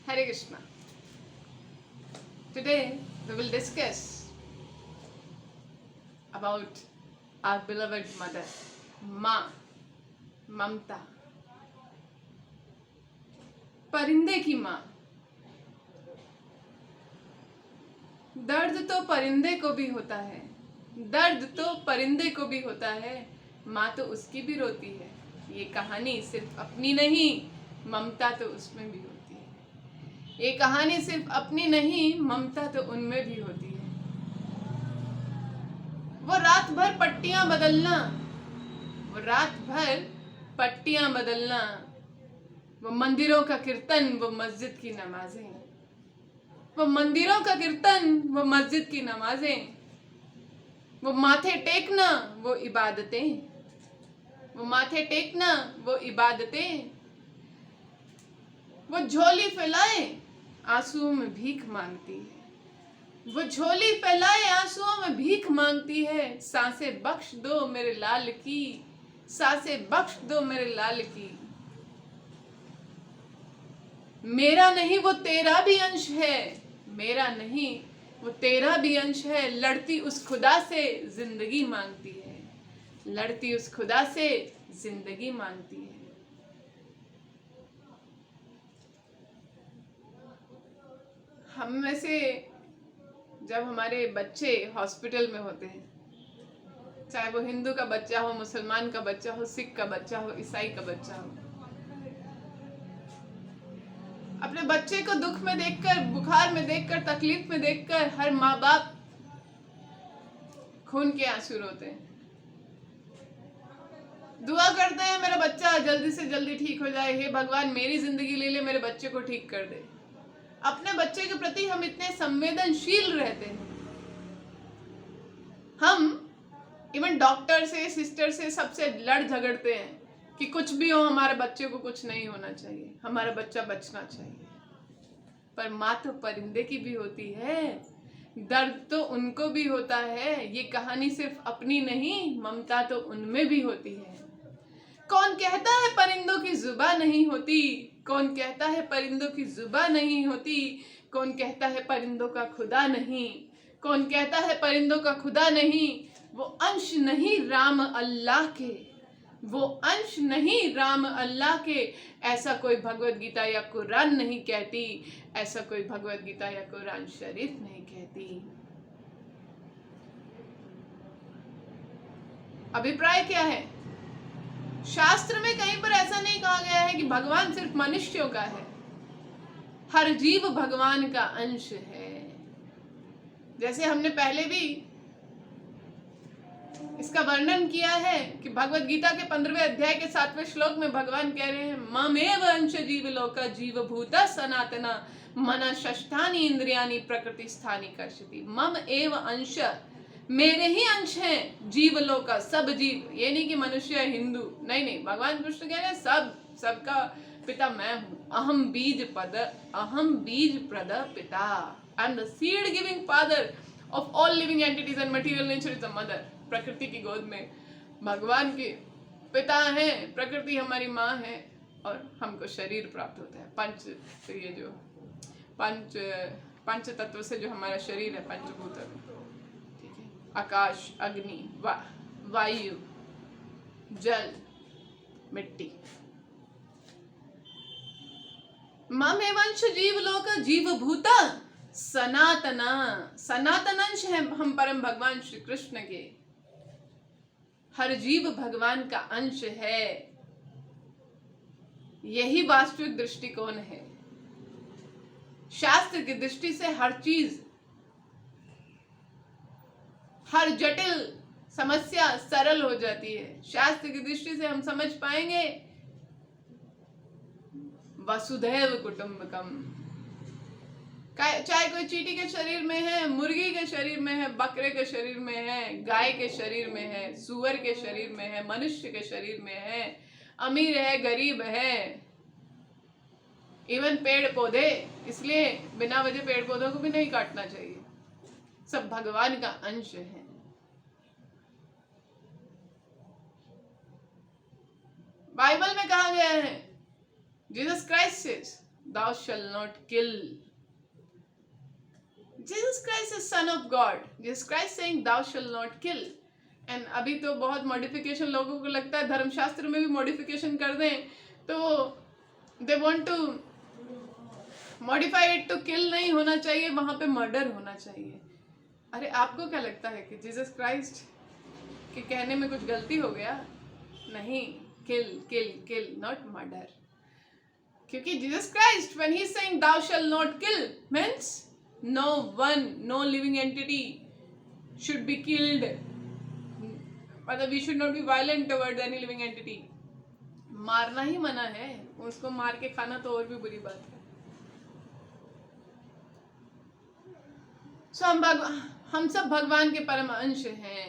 Hare Krishna. Today we will discuss about our beloved mother, माँ, ममता, परिंदे की माँ। दर्द तो परिंदे को भी होता है, दर्द तो परिंदे को भी होता है, माँ तो उसकी भी रोती है। ये कहानी सिर्फ अपनी नहीं, ममता तो उसमें भी होती है। ये कहानी सिर्फ अपनी नहीं, ममता तो उनमें भी होती है। वो रात भर पट्टियां बदलना, वो रात भर पट्टियां बदलना, वो मंदिरों का कीर्तन, वो मस्जिद की नमाजें, वो मंदिरों का कीर्तन, वो मस्जिद की नमाजें, वो माथे टेकना, वो इबादतें, वो माथे टेकना, वो इबादतें, वो झोली फैलाए आंसुओं में भीख मांगती है, वो झोली फैलाए आंसुओं में भीख मांगती है। सांसें बख्श दो मेरे लाल की, सांसें बख्श दो मेरे लाल की। मेरा नहीं वो तेरा भी अंश है, मेरा नहीं वो तेरा भी अंश है। लड़ती उस खुदा से जिंदगी मांगती है, लड़ती उस खुदा से जिंदगी मांगती है। हम में से जब हमारे बच्चे हॉस्पिटल में होते हैं, चाहे वो हिंदू का बच्चा हो, मुसलमान का बच्चा हो, सिख का बच्चा हो, ईसाई का बच्चा हो, अपने बच्चे को दुख में देखकर, बुखार में देखकर, तकलीफ में देखकर हर माँ बाप खून के आंसू रोते हैं। दुआ करते हैं मेरा बच्चा जल्दी से जल्दी ठीक हो जाए, हे भगवान मेरी जिंदगी ले ले, मेरे बच्चे को ठीक कर दे। अपने बच्चे के प्रति हम इतने संवेदनशील रहते हैं। हम इवन डॉक्टर से, सिस्टर से, सबसे लड़ झगड़ते हैं कि कुछ भी हो हमारे बच्चे को कुछ नहीं होना चाहिए, हमारा बच्चा बचना चाहिए। पर माँ तो परिंदे की भी होती है, दर्द तो उनको भी होता है। ये कहानी सिर्फ अपनी नहीं, ममता तो उनमें भी होती है। कौन कहता है परिंदों की जुबान नहीं होती, कौन कहता है परिंदों की जुबान नहीं होती, कौन कहता है परिंदों का खुदा नहीं, कौन कहता है परिंदों का खुदा नहीं। वो अंश नहीं राम अल्लाह के, वो अंश नहीं राम अल्लाह के। ऐसा कोई भगवत गीता या कुरान नहीं कहती, ऐसा कोई भगवत गीता या कुरान शरीफ नहीं कहती। अभिप्राय क्या है? शास्त्र में कहीं पर ऐसा नहीं कहा गया है कि भगवान सिर्फ मनुष्यों का है, हर जीव भगवान का अंश है। जैसे हमने पहले भी इसका वर्णन किया है कि भगवत गीता के 15वें अध्याय के 7वें श्लोक में भगवान कह रहे हैं, ममेव अंश जीवलोक जीवभूता सनातना मना षष्ठानि इंद्रियानि प्रकृति स्थानी कर्षति। मम एव अंश, मेरे ही अंश हैं जीवलोक, सब जीव। ये नहीं कि मनुष्य, हिंदू, नहीं नहीं, भगवान कृष्ण कह रहे हैं सब, सबका पिता मैं हूँ। अहम बीज प्रद पिता, I am the seed giving father of all living entities and material nature is the mother. प्रकृति की गोद में भगवान के पिता हैं, प्रकृति हमारी माँ है, और हमको शरीर प्राप्त होता है। पंच, तो ये जो पंच तत्व से जो हमारा शरीर है, पंचभूत, ठीक है, आकाश, अग्नि, वायु, जल, मिट्टी। ममेवंश जीवलोक जीवभूता सनातना, सनातन अंश है हम परम भगवान श्री कृष्ण के। हर जीव भगवान का अंश है, यही वास्तविक दृष्टिकोण है। शास्त्र की दृष्टि से हर चीज, हर जटिल समस्या सरल हो जाती है। शास्त्र की दृष्टि से हम समझ पाएंगे वसुधैव कुटुंबकम। चाहे कोई चींटी के शरीर में है, मुर्गी के शरीर में है, बकरे के शरीर में है, गाय के शरीर में है, सूअर के शरीर में है, मनुष्य के शरीर में है, अमीर है, गरीब है, इवन पेड़ पौधे। इसलिए बिना वजह पेड़ पौधों को भी नहीं काटना चाहिए, सब भगवान का अंश है। बाइबल में कहा गया है, Jesus Christ says thou shall not kill. Jesus Christ is son of God. Jesus Christ saying thou shall not kill. And अभी तो बहुत मॉडिफिकेशन लोगों को लगता है धर्मशास्त्र में भी मॉडिफिकेशन कर दें तो they want to modify it, to kill नहीं होना चाहिए, वहां पे मर्डर होना चाहिए। अरे आपको क्या लगता है कि जीसस क्राइस्ट के कहने में कुछ गलती हो गया? नहीं, किल किल किल, नॉट मर्डर। क्योंकि Jesus Christ when he is saying thou shall not kill means no one, no living entity should be killed, मतलब we should not be violent towards any living entity। मारना ही मना है, उसको मार के खाना तो और भी बुरी बात है। So, हम सब भगवान के परम अंश हैं।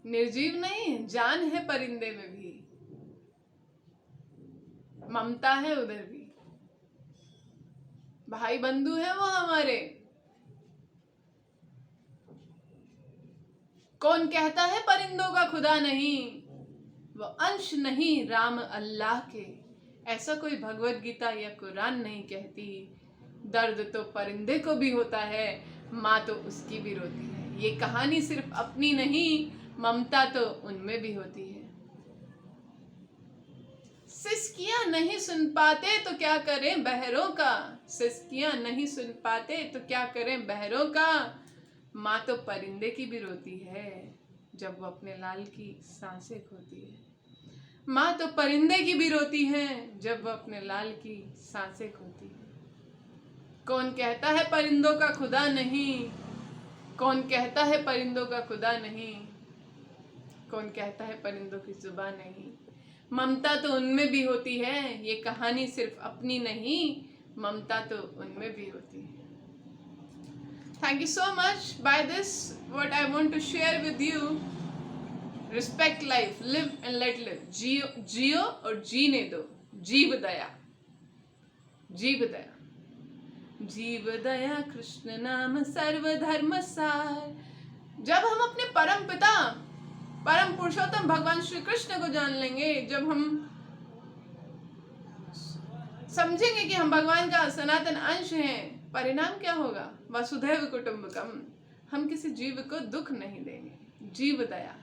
निर्जीव नहीं, जान है परिंदे में भी, ममता है उधर भी, भाई बंधु है वो हमारे। कौन कहता है परिंदों का खुदा नहीं, वो अंश नहीं राम अल्लाह के, ऐसा कोई भगवत गीता या कुरान नहीं कहती। दर्द तो परिंदे को भी होता है, माँ तो उसकी भी रोती है। ये कहानी सिर्फ अपनी नहीं, ममता तो उनमें भी होती है। सिसकियां नहीं सुन पाते तो क्या करें बहरों का, सिसकियां नहीं सुन पाते तो क्या करें बहरों का। माँ तो परिंदे की भी रोती है जब वो अपने लाल की सांसें खोती है। माँ तो परिंदे की भी रोती है जब वो अपने लाल की सांसें खोती है। कौन कहता है परिंदों का खुदा नहीं, कौन कहता है परिंदों का खुदा नहीं, कौन कहता है परिंदों की जुबान नहीं। ममता तो उनमें भी होती है, ये कहानी सिर्फ अपनी नहीं, ममता तो उनमें भी होती है। Thank you so much. By this, what I want to share with you, respect life, live and let live. जियो और जीने दो, जीव दया, जीव दया, जीव दया कृष्ण नाम सर्वधर्म सार। जब हम अपने परम पिता परम पुरुषोत्तम भगवान श्री कृष्ण को जान लेंगे, जब हम समझेंगे कि हम भगवान का सनातन अंश हैं, परिणाम क्या होगा? वसुधैव कुटुंबकम। हम किसी जीव को दुख नहीं देंगे। जीव दया,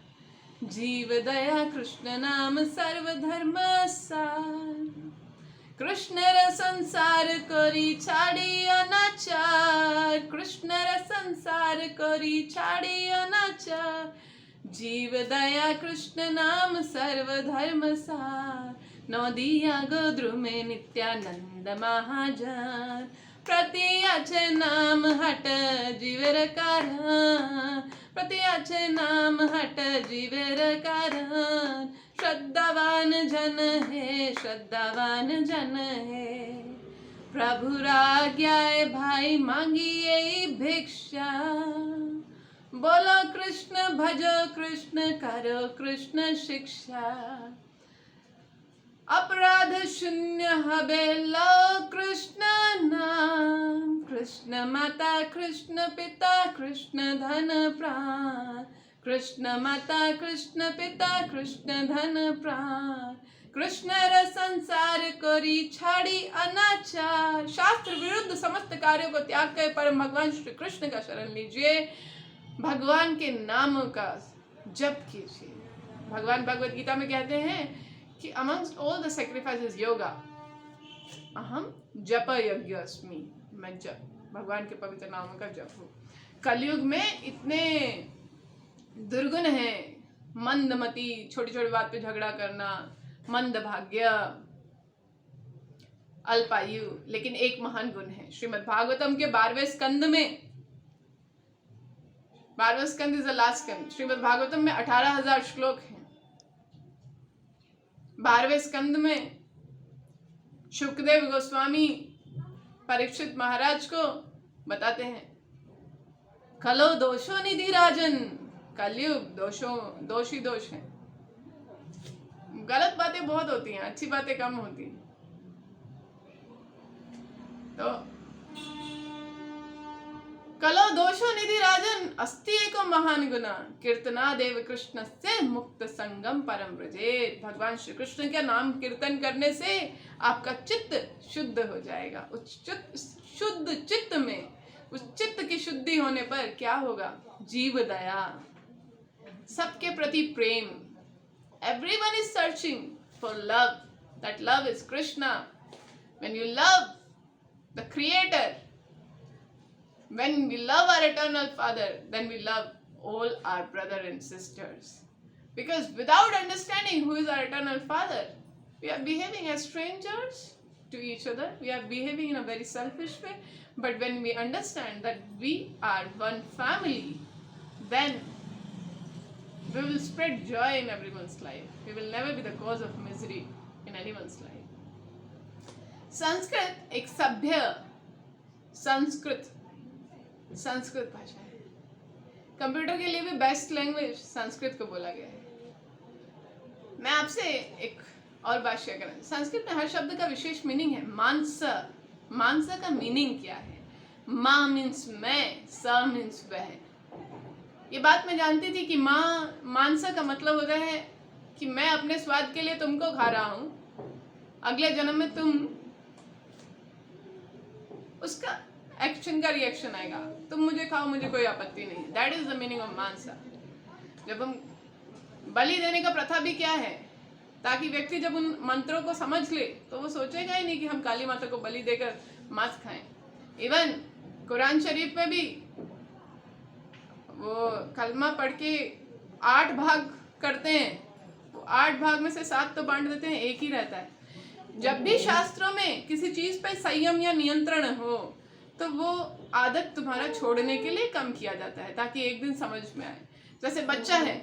जीव दया कृष्ण नाम सर्वधर्म सार। कृष्ण र संसार करी छाड़ी अनाचार, कृष्ण र संसार करी छाड़ी अनाचार। जीव दया कृष्ण नाम सर्वधर्म सार। नदिया गोद्रु में नित्यानंद महाजान। प्रति अच्छे नाम हट जीवर कारण, प्रति अच्छे नाम हट जीवर कारण। श्रद्धावान जन है, श्रद्धावान जन है। प्रभु आज्ञाए भाई मांगिए भिक्षा। बोलो कृष्ण भजो कृष्ण करो कृष्ण शिक्षा। अपराध शून्य हबे लो कृष्ण नाम। कृष्ण माता कृष्ण पिता कृष्ण धन प्राण। कृष्ण माता कृष्ण पिता कृष्ण धन प्राण। कृष्ण र संसार करी छाड़ी अनाचार। शास्त्र विरुद्ध समस्त कार्यों को त्याग कर परम भगवान श्री कृष्ण का शरण लीजिए, भगवान के नामों का जप कीजिए। भगवान भगवत गीता में कहते हैं कि amongst all the sacrifices yoga, अहम जप यज्ञस्मि, मैं जप, भगवान के पवित्र नामों का जप हूँ। कलयुग में इतने दुर्गुण हैं, मंदमती, छोटी छोटी बात पे झगड़ा करना, मंद भाग्य, अल्पायु, लेकिन एक महान गुण है। श्रीमद् भागवतम के 12वें स्कंद में, 12वां स्कंद इज द लास्ट स्कंद। श्रीमद् भागवतम में 18,000 श्लोक हैं। 12वें स्कंद में शुकदेव गोस्वामी परीक्षित महाराज को बताते हैं, कलो दोषो निधि राजन, कलयुग दोष ही दोष है। गलत बातें बहुत होती हैं, अच्छी बातें कम होती हैं। तो कलो दोषो निधि राजन अस्ति एको महान गुना कीर्तना देव कृष्ण से मुक्त संगम परम व्रजेत। भगवान श्री कृष्ण के नाम कीर्तन करने से आपका चित्त शुद्ध हो जाएगा। उस शुद्ध चित्त में, उस चित्त की शुद्धि होने पर क्या होगा? जीव दया, सबके प्रति प्रेम। Everyone is searching for love. That love is Krishna. When you love the Creator, when we love our eternal Father, then we love all our brothers and sisters. Because without understanding who is our eternal Father, we are behaving as strangers to each other. We are behaving in a very selfish way. But when we understand that we are one family, then we will spread joy in everyone's life. We will never be the cause of misery in anyone's life. Sanskrit एक सभ्य संस्कृत भाषा है। Computer के लिए भी best language Sanskrit को बोला गया है। मैं आपसे एक और बात शेयर करूँ। संस्कृत में हर शब्द का विशेष मीनिंग है। मानसा का मीनिंग क्या है? माँ मीन्स मैं, स मीन्स वह। ये बात मैं जानती थी कि मानसा का मतलब होता है कि मैं अपने स्वाद के लिए तुमको खा रहा हूं, अगले जन्म में तुम उसका एक्शन का रिएक्शन आएगा, तुम मुझे खाओ, मुझे कोई आपत्ति नहीं। That is the meaning of मानसा। जब हम बलि देने का प्रथा भी क्या है? ताकि व्यक्ति जब उन मंत्रों को समझ ले तो वो सोचेगा ही नहीं कि हम काली माता को बलि देकर मांस खाएं। इवन कुरान शरीफ में भी वो कलमा पढ़ के 8 भाग करते हैं, वो 8 भाग में से 7 तो बांट देते हैं, एक ही रहता है। जब भी शास्त्रों में किसी चीज पे संयम या नियंत्रण हो तो वो आदत तुम्हारा छोड़ने के लिए कम किया जाता है, ताकि एक दिन समझ में आए। जैसे बच्चा है,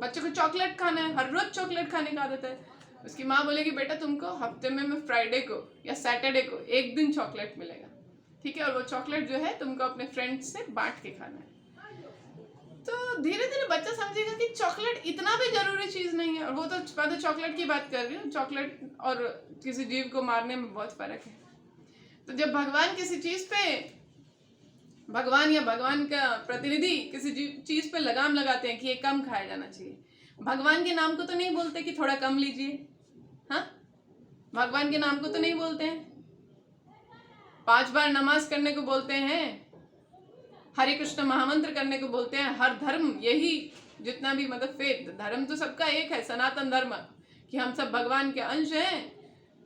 बच्चे को चॉकलेट खाना है, हर रोज चॉकलेट खाने का आदत है। उसकी माँ बोलेगी बेटा तुमको हफ्ते में फ्राइडे को या सैटरडे को एक दिन चॉकलेट मिलेगा, ठीक है, और वो चॉकलेट जो है तुमको अपने फ्रेंड्स से बांट के खाना है। तो धीरे धीरे बच्चा समझेगा कि चॉकलेट इतना भी जरूरी चीज नहीं है। और वो तो मैं तो चॉकलेट की बात कर रही हूँ, चॉकलेट और किसी जीव को मारने में बहुत फर्क है। तो जब भगवान किसी चीज पे, भगवान या भगवान का प्रतिनिधि किसी चीज पे लगाम लगाते हैं कि ये कम खाया जाना चाहिए, भगवान के नाम को तो नहीं बोलते कि थोड़ा कम लीजिए। हाँ, भगवान के नाम को तो नहीं बोलते हैं। 5 बार नमाज करने को बोलते हैं, हरे कृष्ण महामंत्र करने को बोलते हैं। हर धर्म यही, जितना भी मतलब फेथ, धर्म तो सबका एक है, सनातन धर्म, कि हम सब भगवान के अंश हैं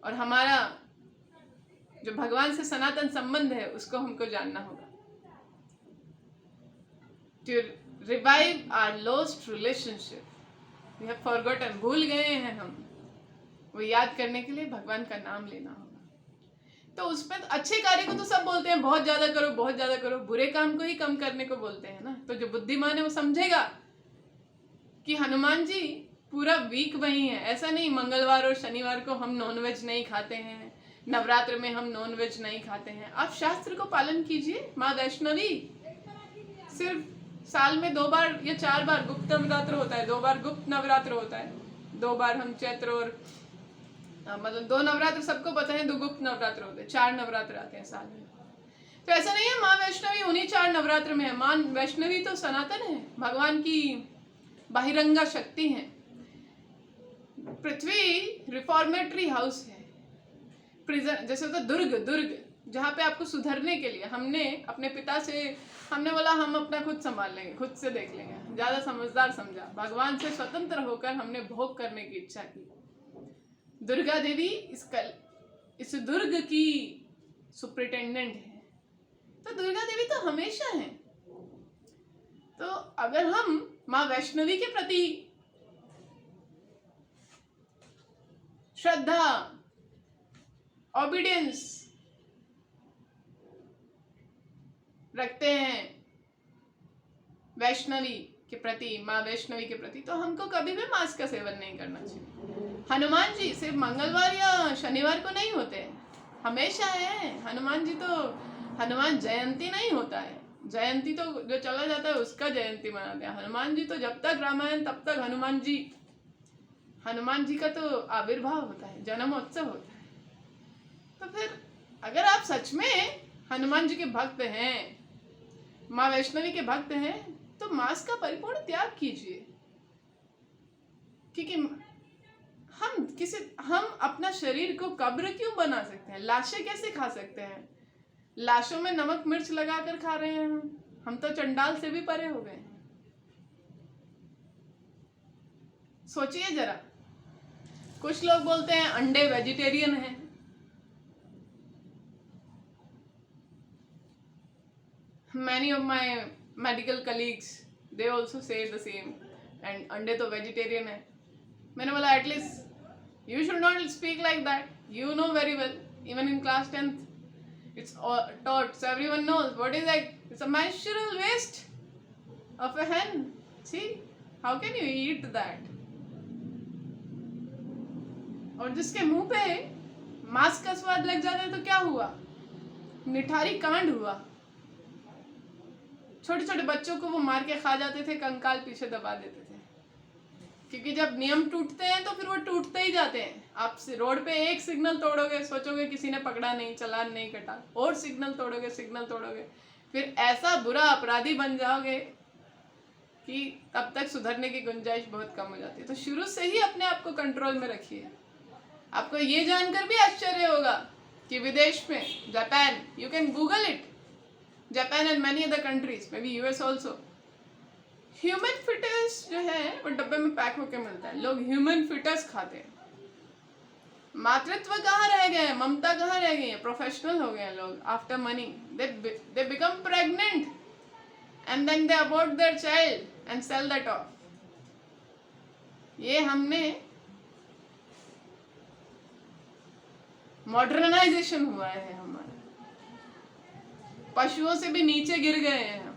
और हमारा जो भगवान से सनातन संबंध है उसको हमको जानना होगा। To revive our lost relationship, we have forgotten, भूल गए हैं हम, वो याद करने के लिए भगवान का नाम लेना होगा। तो उसमें अच्छे कार्य को तो सब बोलते हैं बहुत ज्यादा करो, बहुत ज्यादा करो, बुरे काम को ही कम करने को बोलते हैं ना। तो जो बुद्धिमान है वो समझेगा कि हनुमान जी पूरा वीक वही है। ऐसा नहीं मंगलवार और शनिवार को हम नॉनवेज नहीं खाते हैं, नवरात्र में हम नॉनवेज नहीं खाते हैं। आप शास्त्र को पालन कीजिए। माँ वैष्णवी सिर्फ साल में 2 बार या 4 बार गुप्त नवरात्र होता है, 2 बार गुप्त नवरात्र होता है, 2 बार हम चैत्र और मतलब 2 नवरात्र सबको पता है, 2 गुप्त नवरात्र होते हैं, 4 नवरात्र आते हैं साल में। तो ऐसा नहीं है माँ वैष्णवी उन्हीं 4 नवरात्र में है। माँ वैष्णवी तो सनातन है, भगवान की बहिरंगा शक्ति है। पृथ्वी रिफॉर्मेटरी हाउस है, प्रिजन जैसे होता दुर्ग जहाँ पे आपको सुधरने के लिए हमने अपने पिता से हमने बोला हम अपना खुद संभाल लेंगे, खुद से देख लेंगे, ज्यादा समझदार समझा, भगवान से स्वतंत्र होकर हमने भोग करने की इच्छा की। दुर्गा देवी इस दुर्ग की सुप्रिटेंडेंट है। तो दुर्गा देवी तो हमेशा है। तो अगर हम माँ वैष्णवी के प्रति श्रद्धा, ओबीडियंस रखते हैं वैष्णवी के प्रति, माँ वैष्णवी के प्रति, तो हमको कभी भी मांस का सेवन नहीं करना चाहिए। हनुमान जी सिर्फ मंगलवार या शनिवार को नहीं होते, हमेशा है। हनुमान जी तो, हनुमान जयंती नहीं होता है, जयंती तो जो चला जाता है उसका जयंती मनाते हैं। हनुमान जी तो जब तक रामायण तब तक हनुमान जी का तो आविर्भाव होता है, जन्मोत्सव होता है। तो फिर अगर आप सच में हनुमान जी के भक्त हैं माँ वैष्णवी के भक्त हैं तो मांस का परिपूर्ण त्याग कीजिए, क्योंकि हम अपना शरीर को कब्र क्यों बना सकते हैं? लाशें कैसे खा सकते हैं? लाशों में नमक मिर्च लगाकर खा रहे हैं हम तो चंडाल से भी परे हो गए। सोचिए जरा, कुछ लोग बोलते हैं अंडे वेजिटेरियन हैं, many of my medical colleagues they also say the same, and अंडे तो वेजिटेरियन है। मैंने बोला at least you should not speak like that, you know very well, even in class 10th it's taught, so everyone knows what is egg. It's a menstrual waste of a hen. See, how can you eat that? और जिसके मुंह पे मांस का स्वाद लग जाता है तो क्या हुआ? निठारी कांड हुआ। छोटे छोटे बच्चों को वो मार के खा जाते थे, कंकाल पीछे दबा देते थे, क्योंकि जब नियम टूटते हैं तो फिर वो टूटते ही जाते हैं। आप रोड पे एक सिग्नल तोड़ोगे, सोचोगे किसी ने पकड़ा नहीं, चालान नहीं कटा, और सिग्नल तोड़ोगे, फिर ऐसा बुरा अपराधी बन जाओगे कि तब तक सुधरने की गुंजाइश बहुत कम हो जाती है। तो शुरू से ही अपने आप को कंट्रोल में रखिए। आपको ये जानकर भी आश्चर्य होगा कि विदेश में, Japan, you can Google it, Japan and many other countries, may be US also, human fitters जो है वो डब्बे में पैक होके मिलता है। लोग ह्यूमन फिटर्स खाते हैं। मातृत्व कहाँ रह गए, ममता कहाँ रह गई है? प्रोफेशनल हो गए लोग। After money they become pregnant and then they abort their child and sell that off. ये हमने मॉडर्नाइजेशन हुआ है हमारा, पशुओं से भी नीचे गिर गए हैं हम।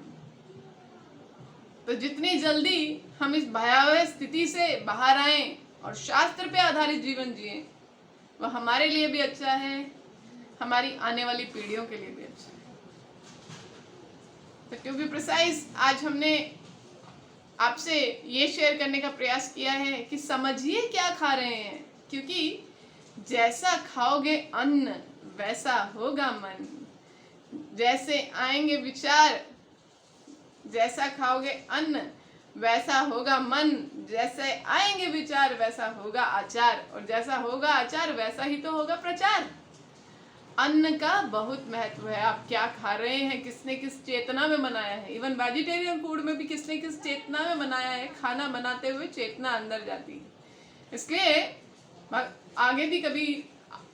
तो जितनी जल्दी हम इस भयावह स्थिति से बाहर आए और शास्त्र पे आधारित जीवन जिए, वह हमारे लिए भी अच्छा है, हमारी आने वाली पीढ़ियों के लिए भी अच्छा है। तो टू बी प्रिसाइज, आज हमने आपसे ये शेयर करने का प्रयास किया है कि समझिए क्या खा रहे हैं, क्योंकि जैसा खाओगे अन्न वैसा होगा मन, जैसे आएंगे विचार, जैसा खाओगे अन्न वैसा होगा मन, जैसे आएंगे विचार वैसा होगा आचार, और जैसा होगा आचार वैसा ही तो होगा प्रचार। अन्न का बहुत महत्व है। आप क्या खा रहे हैं, किसने किस चेतना में बनाया है। इवन वेजिटेरियन फूड में भी किसने किस चेतना में बनाया है। खाना बनाते हुए चेतना अंदर जाती है। इसलिए आगे भी कभी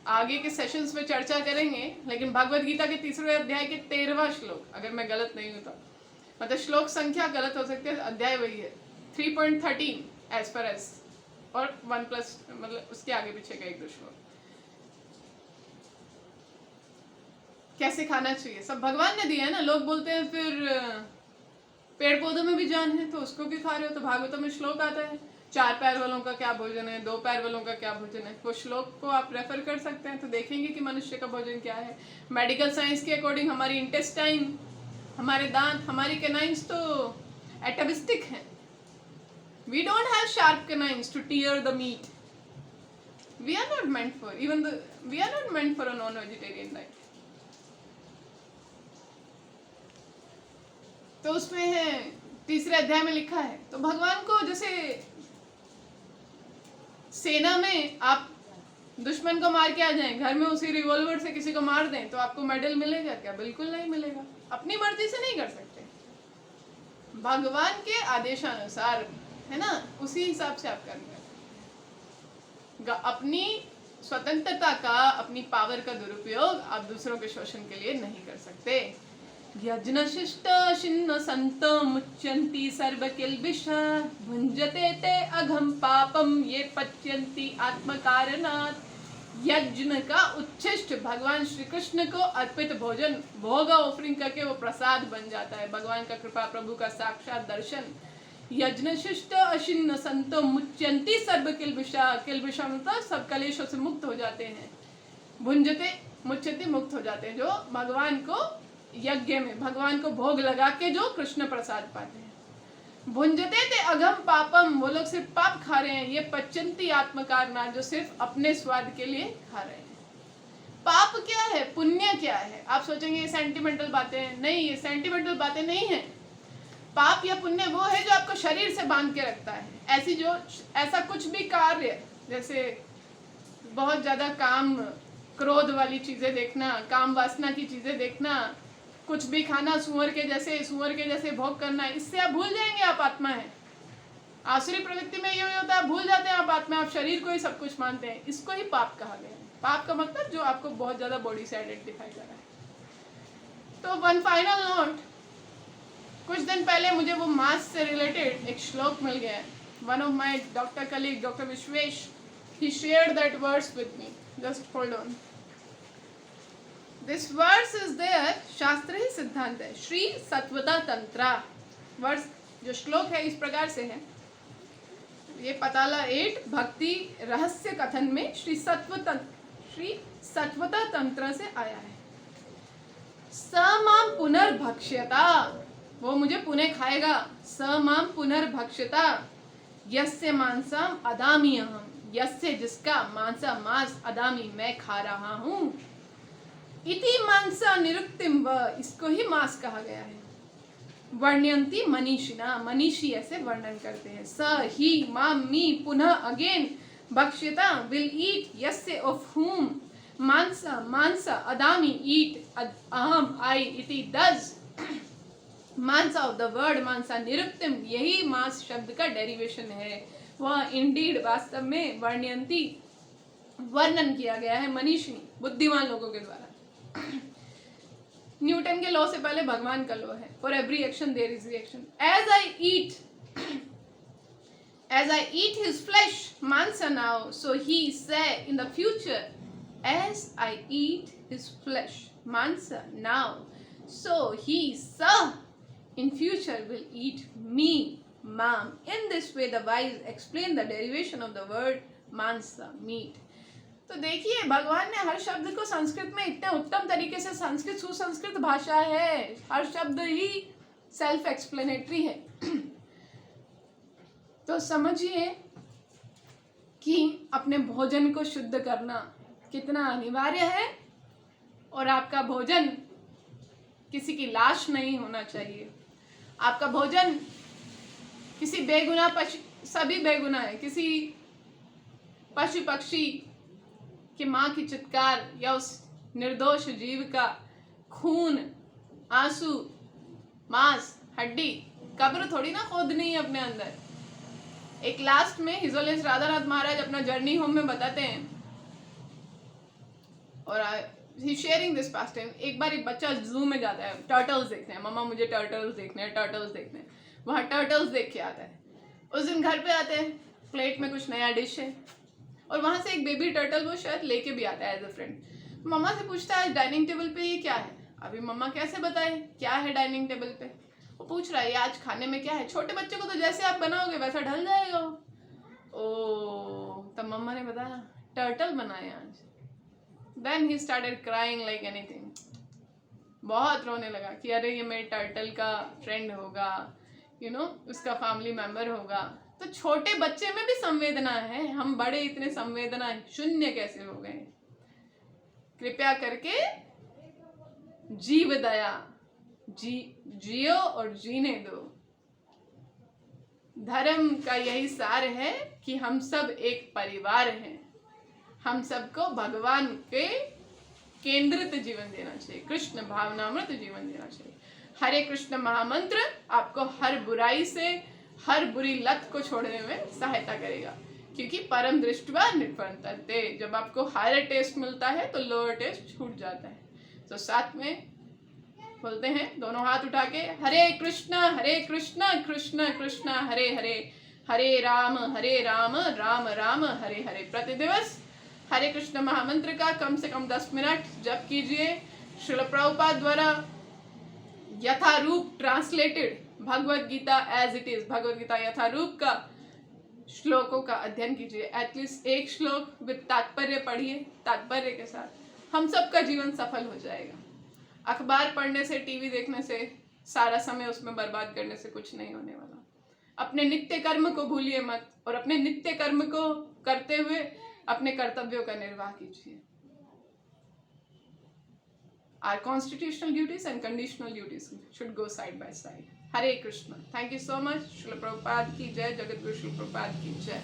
आगे के सेशंस में चर्चा करेंगे, लेकिन भगवद गीता के 3रे अध्याय के 13वां श्लोक, अगर मैं गलत नहीं हूँ तो, मतलब श्लोक संख्या गलत हो सकती है, अध्याय वही है 3.13 एज पर एज, और 1+ मतलब उसके आगे पीछे का 1-2 श्लोक। कैसे खाना चाहिए सब भगवान ने दिया है ना। लोग बोलते हैं फिर पेड़ पौधों में भी जान है तो उसको भी खा रहे हो। तो भागवतम में श्लोक आता है 4 पैर वालों का क्या भोजन है, 2 पैर वालों का क्या भोजन है। वो श्लोक को आप रेफर कर सकते हैं तो देखेंगे कि मनुष्य का भोजन क्या है। मेडिकल साइंस के अकॉर्डिंग हमारी इंटेस्टाइन, हमारे दांत, हमारी कैनाइंस तो एटाविस्टिक हैं। We don't have sharp canines to tear the meat. We are not meant for a non vegetarian diet. तो उसमें है 3रे अध्याय में लिखा है, तो भगवान को जैसे सेना में आप दुश्मन को मार के आ जाएं, घर में उसी रिवॉल्वर से किसी को मार दें तो आपको मेडल मिलेगा क्या? बिल्कुल नहीं मिलेगा। अपनी मर्जी से नहीं कर सकते, भगवान के आदेशानुसार, है ना, उसी हिसाब से आप करेंगे। अपनी स्वतंत्रता का, अपनी पावर का दुरुपयोग आप दूसरों के शोषण के लिए नहीं कर सकते। यज्ञ शिष्ट शिन्न संत मुच्यंती सर्व किल्बिष भुंजते ते अघम पापम ये पच्यंती आत्म कारणात्। यज्ञ का उच्छिष्ट भगवान श्री कृष्ण को अर्पित भोजन, भोग ऑफरिंग करके वो प्रसाद बन जाता है, भगवान का कृपा, प्रभु का साक्षात दर्शन। यज्ञ शिष्ट अशिन्न संतो मुच्यंती सर्व किल्बिषा, किल्बिषा मतलब सब कलेशों से मुक्त हो जाते हैं। भुंजते मुच्यंती मुक्त हो जाते हैं, जो भगवान को यज्ञ में भगवान को भोग लगा के जो कृष्ण प्रसाद पाते हैं। भुंजते थे अघम पापम, वो लोग सिर्फ पाप खा रहे हैं। ये पच्यंती आत्म कारणात्, जो सिर्फ अपने स्वाद के लिए खा रहे हैं। पाप क्या है? पुण्य क्या है। आप सोचेंगे ये सेंटिमेंटल बातें हैं, नहीं, ये सेंटिमेंटल बातें नहीं है। पाप या पुण्य वो है जो आपको शरीर से बांध के रखता है। ऐसा कुछ भी कार्य, जैसे बहुत ज़्यादा काम क्रोध वाली चीज़ें देखना, काम वासना की चीज़ें देखना, कुछ भी खाना, सुअर के जैसे भोग करना, इससे आप भूल जाएंगे आप आत्मा है। आसुरी प्रवृत्ति में ये होता है, भूल जाते हैं आप आत्मा, आप शरीर को ही सब कुछ मानते हैं। इसको ही पाप कहा गया है। पाप का मतलब जो आपको बहुत ज़्यादा बॉडी से आइडेंटिफाई कर रहा है। तो वन फाइनल नोट, कुछ दिन पहले मुझे वो मास से रिलेटेड एक श्लोक मिल गया है। One of my doctor colleague, doctor Vishwesh, he shared that verse with me. Just hold on. This verse is there, शास्त्र ही सिद्धांत है, श्री सत्वता तंत्रा। वर्ष जो श्लोक है इस प्रकार से है, ये पताला 8 भक्ति रहस्य कथन में श्री सत्वता तंत्र से आया है। स माम पुनर्भक्ष्यता, वो मुझे पुनः खाएगा। स माम पुनर्भक्ष्यता यस्य मांसम अदामी अहम, यस्य जिसका मांसा मांस अदामी मैं खा रहा हूं। इति मांसा निरुक्तिम व, इसको ही मांस कहा गया है। वर्ण्यंती मनीषिना, मनीषी ऐसे वर्णन करते हैं। स ही माम मी पुनः अगेन भक्ष्यता विल ईट यस्य ऑफ whom मांसा अदामी ईट अहम आई इति दस मांसा ऑफ द वर्ड मांसा निरुक्तिम, यही मांस शब्द का डेरिवेशन है। वह इंडीड वास्तव में वर्ण्यंती वर्णन किया गया है मनीषिनी बुद्धिमान लोगों के द्वारा। न्यूटन के लॉ से पहले भगवान का लॉ है, for every action there is reaction. As I eat his flesh मांसा now, so he says in the future, as I eat his flesh मांसा now, so he in future will eat me, ma'am. In this way the wise explain the derivation of the word mansa, meat. तो देखिए भगवान ने हर शब्द को संस्कृत में इतने उत्तम तरीके से, संस्कृत सुसंस्कृत भाषा है, हर शब्द ही सेल्फ एक्सप्लेनेटरी है। तो समझिए कि अपने भोजन को शुद्ध करना कितना अनिवार्य है, और आपका भोजन किसी की लाश नहीं होना चाहिए। आपका भोजन किसी बेगुनाह पशु, सभी बेगुनाह है, किसी पशु पक्षी की माँ की चित्कार या उस निर्दोष जीव का खून, आंसू, मांस, हड्डी, कब्र थोड़ी ना खोदनी है अपने अंदर। एक लास्ट में हिज होलिनेस राधानाथ महाराज अपना जर्नी होम में बताते हैं, और ही शेयरिंग दिस पास्ट टाइम। एक बार एक बच्चा जू में जाता है टर्टल्स देखने, मम्मा मुझे टर्टल्स देखने हैं, टर्टल्स देखने हैं। वहाँ टर्टल्स देख के आता है। उस दिन घर पे आते हैं, प्लेट में कुछ नया डिश है, और वहाँ से एक बेबी टर्टल वो शायद लेके भी आता है एज अ फ्रेंड। मम्मा से पूछता है डाइनिंग टेबल पे ये क्या है। अभी मम्मा कैसे बताए क्या है डाइनिंग टेबल पे, वो पूछ रहा है ये आज खाने में क्या है। छोटे बच्चे को तो जैसे आप बनाओगे वैसा ढल जाएगा। ओ, तब मम्मा ने बताया टर्टल बनाए आज। Then he started crying like anything. बहुत रोने लगा कि अरे ये मेरे टर्टल का फ्रेंड होगा, उसका फैमिली मेंबर होगा। तो छोटे बच्चे में भी संवेदना है, हम बड़े इतने संवेदना शून्य कैसे हो गए। कृपया करके जीव दया, जियो और जीने दो। धर्म का यही सार है कि हम सब एक परिवार हैं, हम सबको भगवान के केंद्रित जीवन देना चाहिए, कृष्ण भावनामृत जीवन देना चाहिए। हरे कृष्ण महामंत्र आपको हर बुराई से, हर बुरी लत को छोड़ने में सहायता करेगा, क्योंकि परम दृष्टवा निर्भरते। जब आपको हायर टेस्ट मिलता है तो लोअर टेस्ट छूट जाता है। तो साथ में बोलते हैं दोनों हाथ उठा के, हरे कृष्ण कृष्ण कृष्ण हरे हरे, हरे राम राम राम हरे हरे। प्रतिदिवस हरे कृष्ण महामंत्र का कम से कम 10 मिनट जप कीजिए। श्रील प्रभुपाद द्वारा यथारूप translated Bhagavad Gita as it is, Bhagavad Gita Yatharup का श्लोकों का अध्ययन कीजिए। एटलीस्ट एक श्लोक विद तात्पर्य पढ़िए, तात्पर्य के साथ हम सबका जीवन सफल हो जाएगा। अखबार पढ़ने से, टीवी देखने से, सारा समय उसमें बर्बाद करने से कुछ नहीं होने वाला। अपने नित्य कर्म को भूलिए मत, और अपने नित्य कर्म को करते हुए अपने कर्तव्यों का निर्वाह कीजिए। our constitutional duties and conditional duties should go side by side. Hare Krishna. Thank you so much. Srila Prabhupada ki jai. Jagat Guru Srila Prabhupada ki jai.